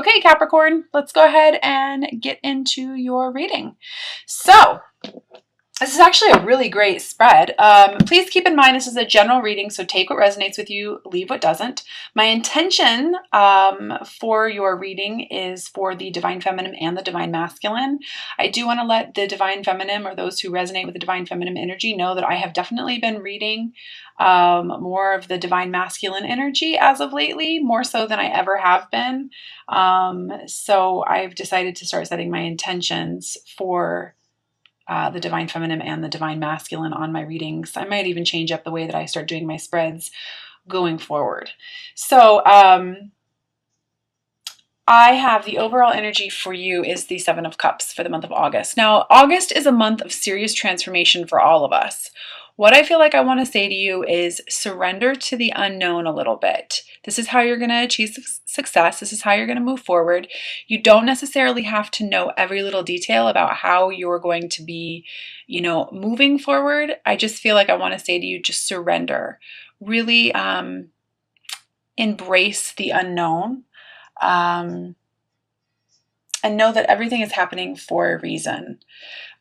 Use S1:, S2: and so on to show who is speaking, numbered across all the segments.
S1: Okay, Capricorn, let's go ahead and get into your reading. So, this is actually a really great spread. Please keep in mind this is a general reading, so take what resonates with you, leave what doesn't. My intention for your reading is for the Divine Feminine and the Divine Masculine. I do want to let the Divine Feminine, or those who resonate with the Divine Feminine energy, know that I have definitely been reading more of the Divine Masculine energy as of lately, more so than I ever have been. So I've decided to start setting my intentions for the Divine Feminine and the Divine Masculine on my readings. I might even change up the way that I start doing my spreads going forward. So I have the overall energy for you is the Seven of Cups for the month of August. Now, August is a month of serious transformation for all of us. What I feel like I want to say to you is surrender to the unknown a little bit. This is how you're going to achieve success. This is how you're going to move forward. You don't necessarily have to know every little detail about how you're going to be, moving forward. I just feel like I want to say to you, just surrender. Really embrace the unknown. And know that everything is happening for a reason.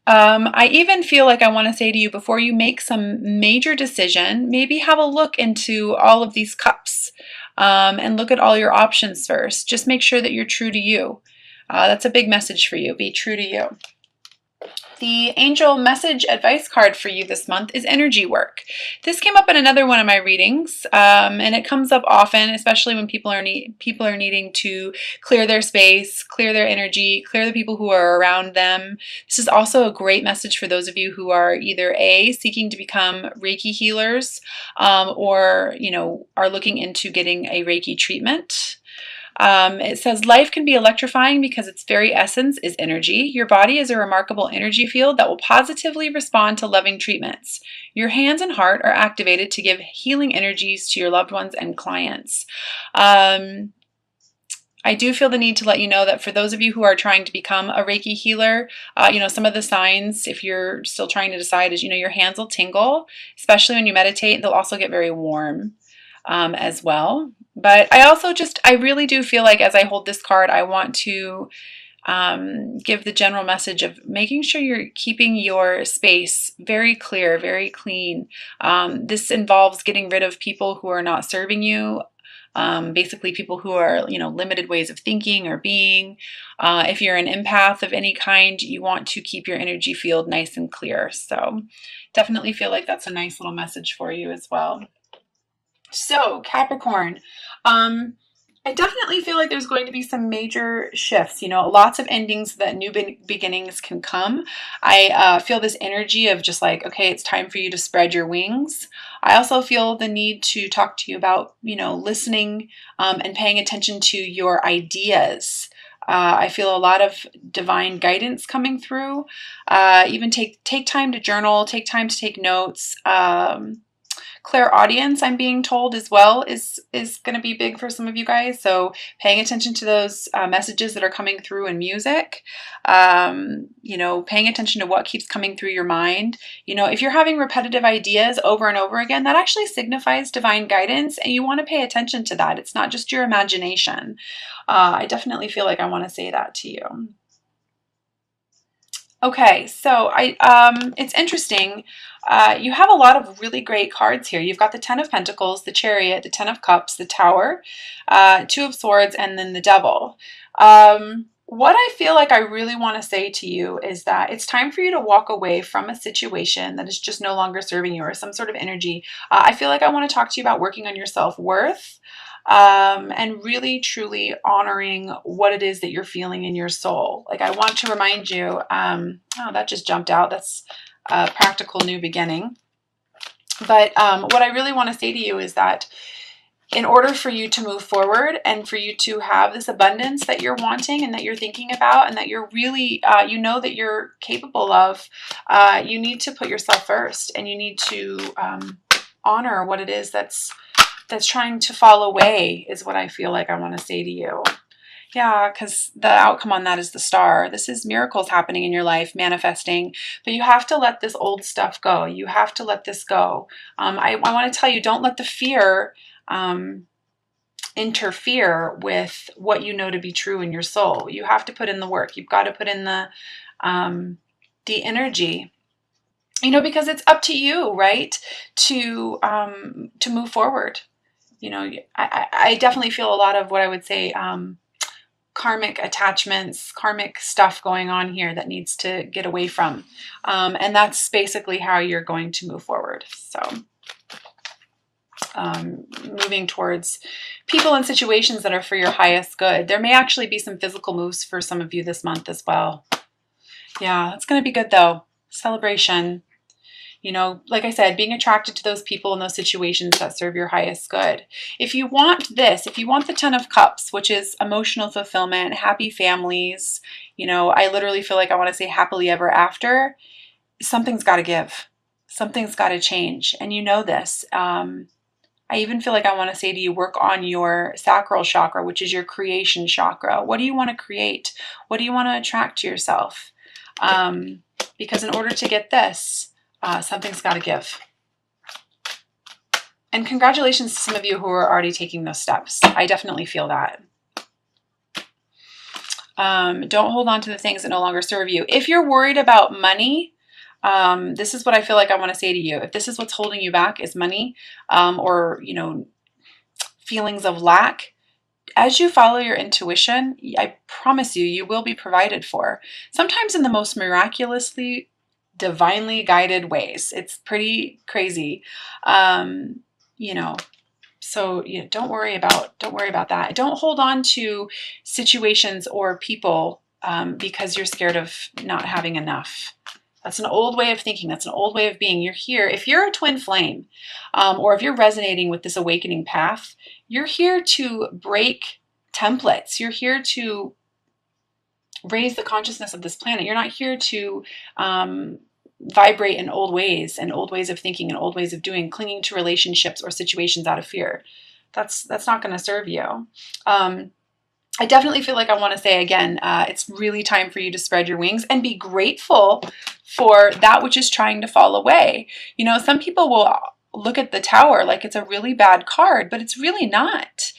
S1: I even feel like I want to say to you, before you make some major decision, maybe have a look into all of these cups and look at all your options first. Just make sure that you're true to you. That's a big message for you. Be true to you. The angel message advice card for you this month is energy work. This came up in another one of my readings, and it comes up often, especially when people are needing to clear their space, clear their energy, clear the people who are around them. This is also a great message for those of you who are either seeking to become Reiki healers, or are looking into getting a Reiki treatment. It says life can be electrifying because its very essence is energy. Your body is a remarkable energy field that will positively respond to loving treatments. Your hands and heart are activated to give healing energies to your loved ones and clients. I do feel the need to let you know that for those of you who are trying to become a Reiki healer, some of the signs, if you're still trying to decide, is, your hands will tingle, especially when you meditate. They'll also get very warm as well. But I really do feel like as I hold this card, I want to give the general message of making sure you're keeping your space very clear, very clean. This involves getting rid of people who are not serving you. Basically people who are, limited ways of thinking or being. If you're an empath of any kind, you want to keep your energy field nice and clear. So definitely feel like that's a nice little message for you as well. So Capricorn, I definitely feel like there's going to be some major shifts, lots of endings that new beginnings can come. I feel this energy of just like, okay, it's time for you to spread your wings. I also feel the need to talk to you about, listening and paying attention to your ideas. I feel a lot of divine guidance coming through. Even take time to journal, take time to take notes. Clairaudience, I'm being told as well, is going to be big for some of you guys. So paying attention to those messages that are coming through in music, paying attention to what keeps coming through your mind. If you're having repetitive ideas over and over again, that actually signifies divine guidance, and you want to pay attention to that. It's not just your imagination. I definitely feel like I want to say that to you. Okay, so it's interesting. You have a lot of really great cards here. You've got the Ten of Pentacles, the Chariot, the Ten of Cups, the Tower, Two of Swords, and then the Devil. What I feel like I really want to say to you is that it's time for you to walk away from a situation that is just no longer serving you, or some sort of energy. I feel like I want to talk to you about working on your self-worth. And really truly honoring what it is that you're feeling in your soul. Like, I want to remind you, oh, that just jumped out. That's a practical new beginning. But what I really want to say to you is that in order for you to move forward and for you to have this abundance that you're wanting and that you're thinking about and that you're really, that you're capable of, you need to put yourself first, and you need to honor what it is that's trying to fall away, is what I feel like I want to say to you. Yeah, because the outcome on that is the Star. This is miracles happening in your life, manifesting, but you have to let this old stuff go. You have to let this go. I want to tell you, don't let the fear interfere with what you know to be true in your soul. You have to put in the work. You've got to put in the energy, because it's up to you, right? To move forward. I definitely feel a lot of what I would say, karmic attachments, karmic stuff going on here that needs to get away from. And that's basically how you're going to move forward. So moving towards people and situations that are for your highest good. There may actually be some physical moves for some of you this month as well. Yeah, it's going to be good though. Celebration. Like I said, being attracted to those people and those situations that serve your highest good. If you want this, if you want the 10 of Cups, which is emotional fulfillment, happy families, I literally feel like I want to say happily ever after, something's got to give. Something's got to change. And you know this. I even feel like I want to say to you, work on your sacral chakra, which is your creation chakra. What do you want to create? What do you want to attract to yourself? Because in order to get this, something's got to give. And congratulations to some of you who are already taking those steps. I definitely feel that. Don't hold on to the things that no longer serve you. If you're worried about money, this is what I feel like I want to say to you. If this is what's holding you back is money, or, feelings of lack, as you follow your intuition, I promise you, you will be provided for. Sometimes in the most miraculously, divinely guided ways. It's pretty crazy. So don't worry about that. Don't hold on to situations or people because you're scared of not having enough. That's an old way of thinking. That's an old way of being. You're here. If you're a twin flame, or if you're resonating with this awakening path, you're here to break templates. You're here to raise the consciousness of this planet. You're not here to vibrate in old ways and old ways of thinking and old ways of doing, clinging to relationships or situations out of fear. That's not going to serve you. I definitely feel like I want to say again, it's really time for you to spread your wings and be grateful for that which is trying to fall away. Some people will look at the Tower like it's a really bad card, but it's really not.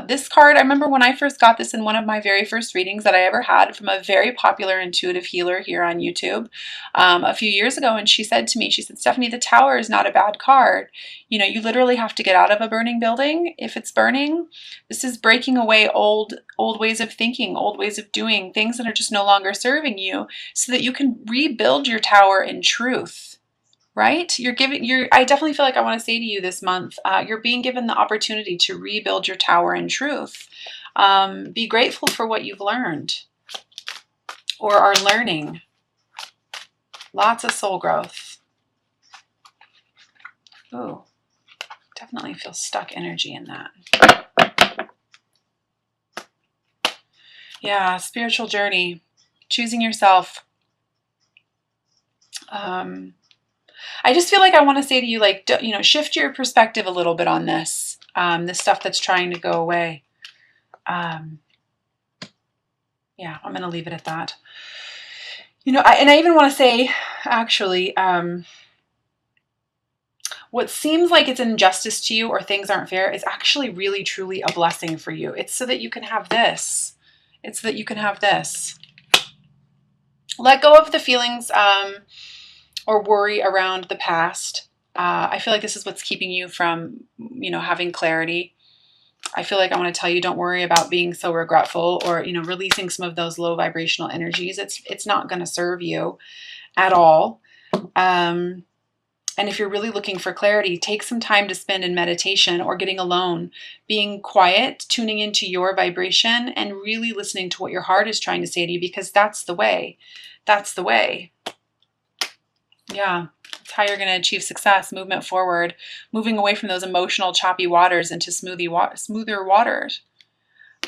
S1: This card, I remember when I first got this in one of my very first readings that I ever had from a very popular intuitive healer here on YouTube a few years ago, and she said to me, Stephanie, the Tower is not a bad card. You literally have to get out of a burning building if it's burning. This is breaking away old ways of thinking, old ways of doing, things that are just no longer serving you, so that you can rebuild your tower in truth. Right? I definitely feel like I want to say to you this month, you're being given the opportunity to rebuild your tower in truth. Be grateful for what you've learned or are learning. Lots of soul growth. Ooh, definitely feel stuck energy in that. Yeah, spiritual journey, choosing yourself. I just feel like I want to say to you, like, shift your perspective a little bit on this, this stuff that's trying to go away. Yeah, I'm going to leave it at that. I even want to say, actually, what seems like it's injustice to you or things aren't fair is actually really, truly a blessing for you. It's so that you can have this. It's so that you can have this. Let go of the feelings, or worry around the past. I feel like this is what's keeping you from, having clarity. I feel like I want to tell you, don't worry about being so regretful or, releasing some of those low vibrational energies. It's not going to serve you at all. And if you're really looking for clarity, take some time to spend in meditation or getting alone, being quiet, tuning into your vibration and really listening to what your heart is trying to say to you, because that's the way. That's the way. Yeah, that's how you're going to achieve success, movement forward, moving away from those emotional, choppy waters into smoother waters.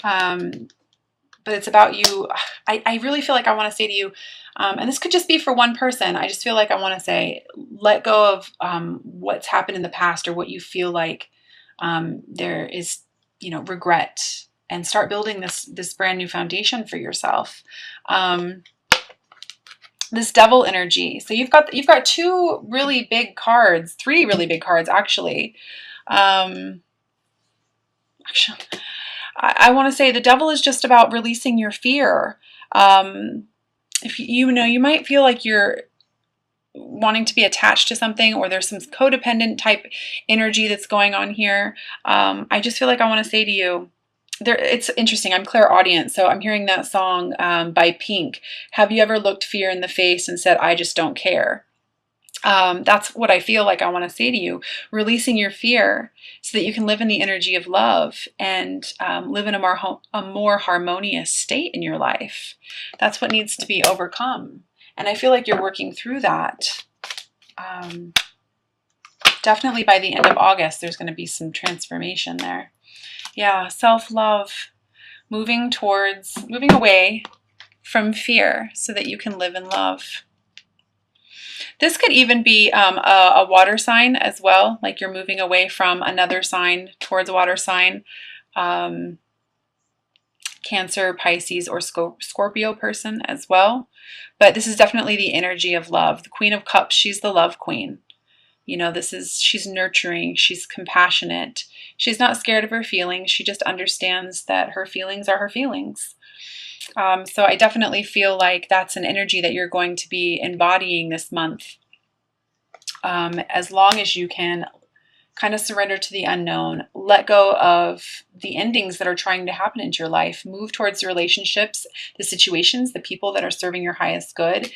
S1: But it's about you. I really feel like I want to say to you, and this could just be for one person, I just feel like I want to say, let go of what's happened in the past or what you feel like there is, regret, and start building this brand new foundation for yourself. This devil energy. So you've got two really big cards, three really big cards actually. Actually, I want to say the devil is just about releasing your fear. If you know, you might feel like you're wanting to be attached to something, or there's some codependent type energy that's going on here. I just feel like I want to say to you, it's interesting. I'm clairaudient, so I'm hearing that song by Pink. Have you ever looked fear in the face and said, "I just don't care"? That's what I feel like I want to say to you. Releasing your fear so that you can live in the energy of love and live in a more harmonious state in your life. That's what needs to be overcome. And I feel like you're working through that. Definitely by the end of August, there's going to be some transformation there. Yeah, self-love, moving away from fear so that you can live in love. This could even be a water sign as well, like you're moving away from another sign towards a water sign. Cancer, Pisces, or Scorpio person as well. But this is definitely the energy of love. The Queen of Cups, she's the love queen. You know, she's nurturing, she's compassionate. She's not scared of her feelings. She just understands that her feelings are her feelings. So I definitely feel like that's an energy that you're going to be embodying this month. As long as you can kind of surrender to the unknown, let go of the endings that are trying to happen into your life, move towards the relationships, the situations, the people that are serving your highest good,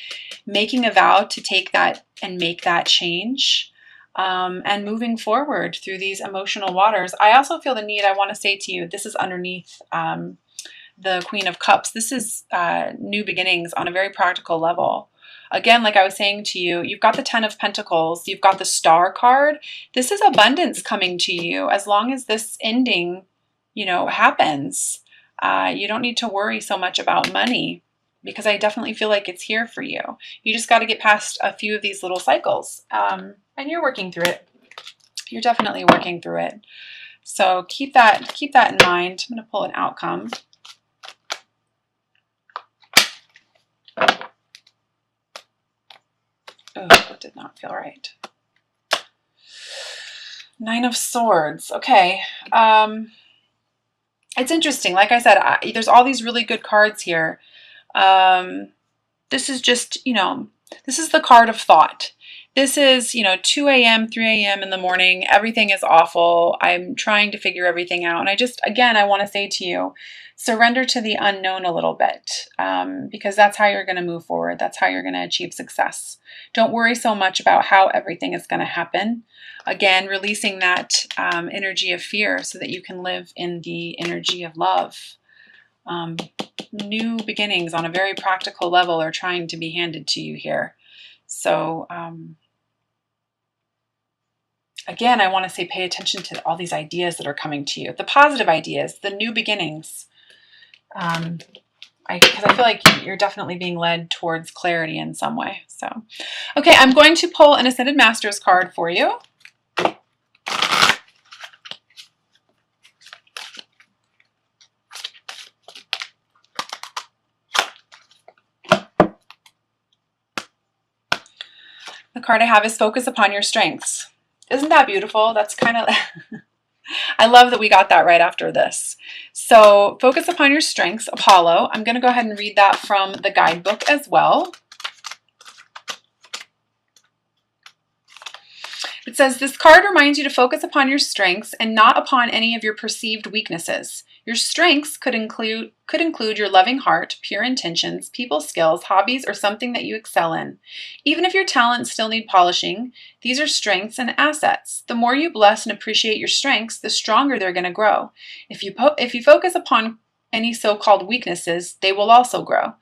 S1: making a vow to take that and make that change, and moving forward through these emotional waters. I also feel the need, I want to say to you, this is underneath the Queen of Cups. This is new beginnings on a very practical level. Again, like I was saying to you, you've got the 10 of Pentacles, you've got the Star card. This is abundance coming to you. As long as this ending, you know, happens, you don't need to worry so much about money, because I definitely feel like it's here for you. You just got to get past a few of these little cycles, and you're working through it. You're definitely working through it. So keep that in mind. I'm going to pull an outcome. Oh, that did not feel right. 9 of Swords. Okay. It's interesting. Like I said, there's all these really good cards here. This is just, you know, this is the card of thought. This is, you know, 2 a.m., 3 a.m. in the morning. Everything is awful. I'm trying to figure everything out. And I want to say to you, surrender to the unknown a little bit, because that's how you're going to move forward. That's how you're going to achieve success. Don't worry so much about how everything is going to happen. Again, releasing that energy of fear so that you can live in the energy of love. New beginnings on a very practical level are trying to be handed to you here. So, again, I want to say pay attention to all these ideas that are coming to you. The positive ideas, the new beginnings. Because I feel like you're definitely being led towards clarity in some way. So, okay, I'm going to pull an Ascended Masters card for you. The card I have is Focus Upon Your Strengths. Isn't that beautiful? That's kind of... I love that we got that right after this. So, focus upon your strengths, Apollo. I'm going to go ahead and read that from the guidebook as well. It says, this card reminds you to focus upon your strengths and not upon any of your perceived weaknesses. Your strengths could include your loving heart, pure intentions, people skills, hobbies, or something that you excel in. Even if your talents still need polishing, these are strengths and assets. The more you bless and appreciate your strengths, the stronger they're going to grow. If you focus upon any so-called weaknesses, they will also grow.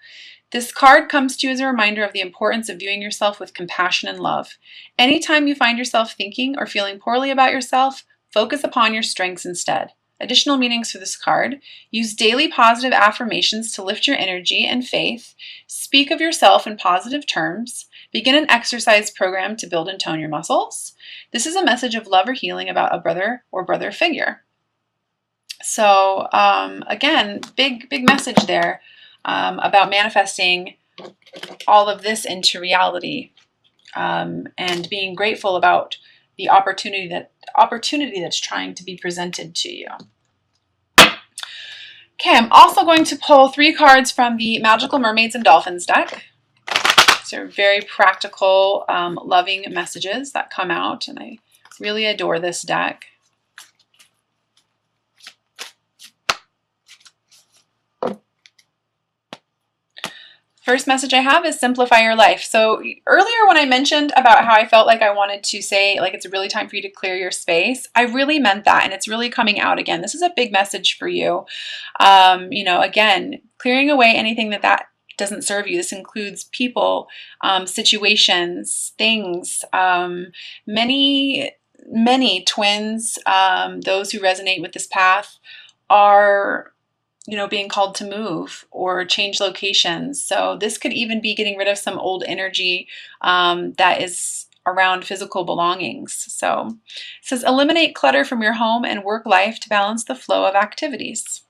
S1: This card comes to you as a reminder of the importance of viewing yourself with compassion and love. Anytime you find yourself thinking or feeling poorly about yourself, focus upon your strengths instead. Additional meanings for this card: use daily positive affirmations to lift your energy and faith. Speak of yourself in positive terms. Begin an exercise program to build and tone your muscles. This is a message of love or healing about a brother or brother figure. So again, big message there. About manifesting all of this into reality, and being grateful about the opportunity that's trying to be presented to you. Okay, I'm also going to pull 3 cards from the Magical Mermaids and Dolphins deck. These are very practical, loving messages that come out, and I really adore this deck. First message I have is simplify your life. So earlier when I mentioned about how I felt like I wanted to say, like, it's really time for you to clear your space, I really meant that, and it's really coming out again. This is a big message for you. You know, again, clearing away anything that doesn't serve you. This includes people, situations, things, many twins, those who resonate with this path are, you know, being called to move or change locations. So this could even be getting rid of some old energy that is around physical belongings. So it says eliminate clutter from your home and work life to balance the flow of activities.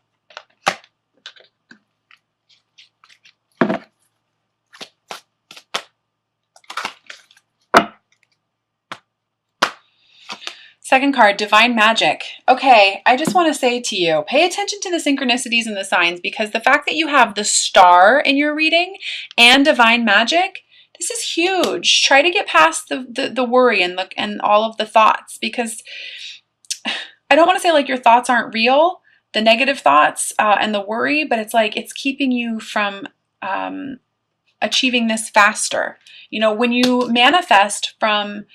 S1: Second card, Divine Magic. Okay, I just want to say to you, pay attention to the synchronicities and the signs, because the fact that you have the Star in your reading and Divine Magic, this is huge. Try to get past the worry and all of the thoughts, because I don't want to say like your thoughts aren't real, the negative thoughts and the worry, but it's like it's keeping you from achieving this faster. You know, when you manifest from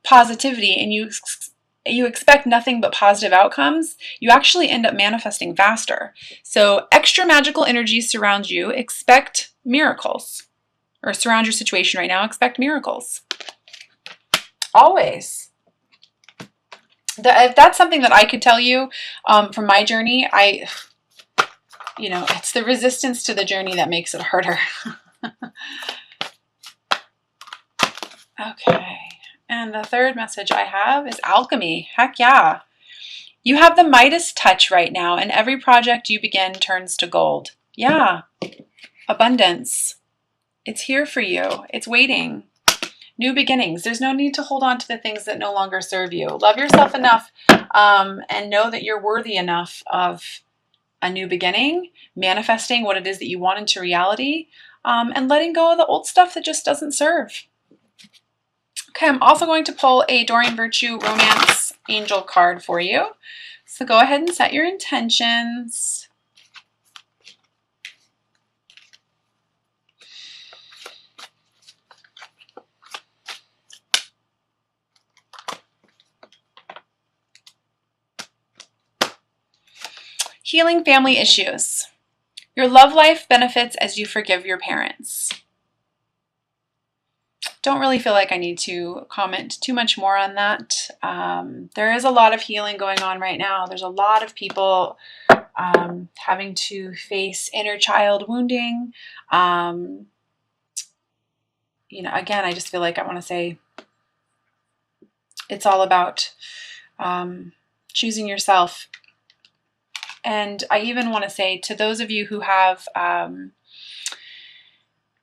S1: positivity and you expect nothing but positive outcomes, you actually end up manifesting faster. So extra magical energies surround you. Expect miracles. Or surround your situation right now. Expect miracles. Always. If that's something that I could tell you from my journey, you know, it's the resistance to the journey that makes it harder. Okay. And the third message I have is alchemy. Heck yeah. You have the Midas touch right now, and every project you begin turns to gold. Yeah. Abundance. It's here for you. It's waiting. New beginnings. There's no need to hold on to the things that no longer serve you. Love yourself enough and know that you're worthy enough of a new beginning, manifesting what it is that you want into reality, and letting go of the old stuff that just doesn't serve. Okay, I'm also going to pull a Doreen Virtue Romance Angel card for you. So go ahead and set your intentions. Healing family issues. Your love life benefits as you forgive your parents. Don't really feel like I need to comment too much more on that. There is a lot of healing going on right now. There's a lot of people having to face inner child wounding. You know, again, I just feel like I want to say it's all about choosing yourself. And I even want to say to those of you who have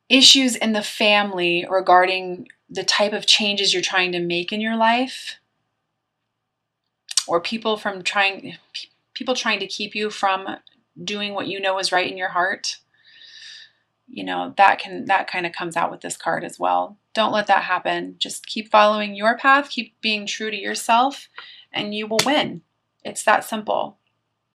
S1: issues in the family regarding the type of changes you're trying to make in your life, or people trying to keep you from doing what you know is right in your heart, you know, that kind of comes out with this card as well. Don't let that happen. Just keep following your path, keep being true to yourself, and you will win. It's that simple.